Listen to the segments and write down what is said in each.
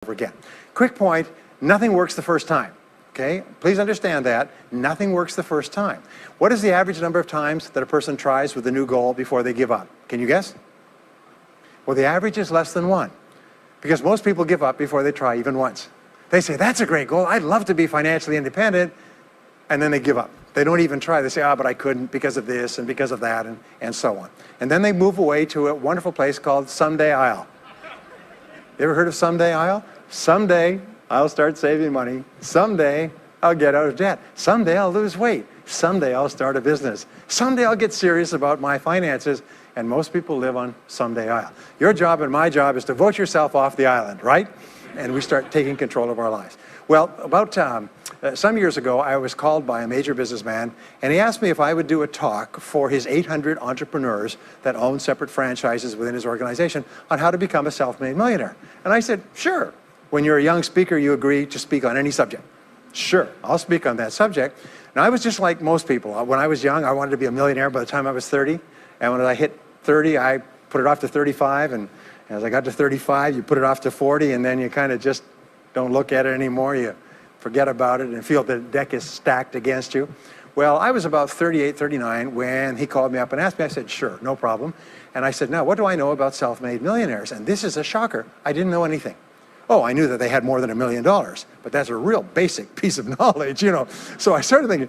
over again. Quick point, nothing works the first time. Okay, please understand that. Nothing works the first time. What is the average number of times that a person tries with a new goal before they give up? Can you guess? Well, the average is less than 1. Because most people give up before they try even once. They say, that's a great goal. I'd love to be financially independent. And then they give up. They don't even try. They say, but I couldn't because of this and because of that and so on. And then they move away to a wonderful place called Someday I'll. You ever heard of Someday I'll? Someday I'll start saving money. Someday I'll get out of debt. Someday I'll lose weight. Someday I'll start a business. Someday I'll get serious about my finances. And most people live on Someday I'll. Your job and my job is to vote yourself off the island, right? And we start taking control of our lives. Well, about some years ago, I was called by a major businessman, and he asked me if I would do a talk for his 800 entrepreneurs that own separate franchises within his organization on how to become a self-made millionaire. And I said, sure. When you're a young speaker, you agree to speak on any subject. Sure, I'll speak on that subject. And I was just like most people. When I was young, I wanted to be a millionaire by the time I was 30. And when I hit 30, I put it off to 35. And as I got to 35, you put it off to 40, and then you kind of just don't look at it anymore. You forget about it and feel the deck is stacked against you. Well, I was about 38, 39 when he called me up and asked me. I said, sure, no problem. And I said, now, what do I know about self-made millionaires? And this is a shocker. I didn't know anything. Oh, I knew that they had more than $1 million, but that's a real basic piece of knowledge, you know. So I started thinking,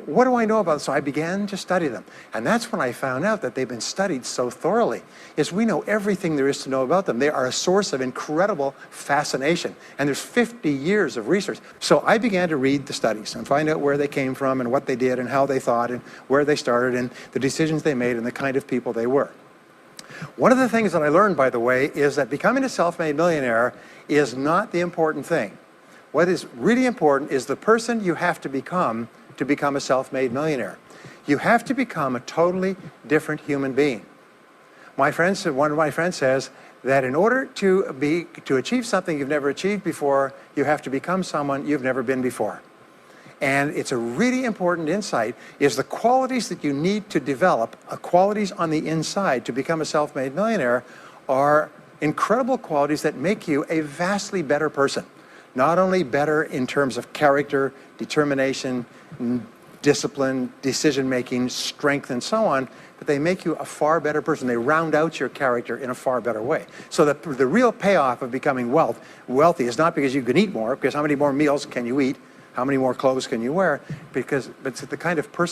what do I know about them? So I began to study them. And that's when I found out that they've been studied so thoroughly, is we know everything there is to know about them. They are a source of incredible fascination. And there's 50 years of research. So I began to read the studies and find out where they came from and what they did and how they thought and where they started and the decisions they made and the kind of people they were. One of the things that I learned, by the way, is that becoming a self-made millionaire is not the important thing. What is really important is the person you have to become a self-made millionaire. You have to become a totally different human being. One of my friends says that in order to achieve something you've never achieved before, you have to become someone you've never been before. And it's a really important insight, is the qualities that you need to develop, qualities on the inside to become a self-made millionaire, are incredible qualities that make you a vastly better person. Not only better in terms of character, determination, discipline, decision-making, strength, and so on, but they make you a far better person. They round out your character in a far better way. So the real payoff of becoming wealthy is not because you can eat more, because how many more meals can you eat? How many more clothes can you wear? Because it's the kind of person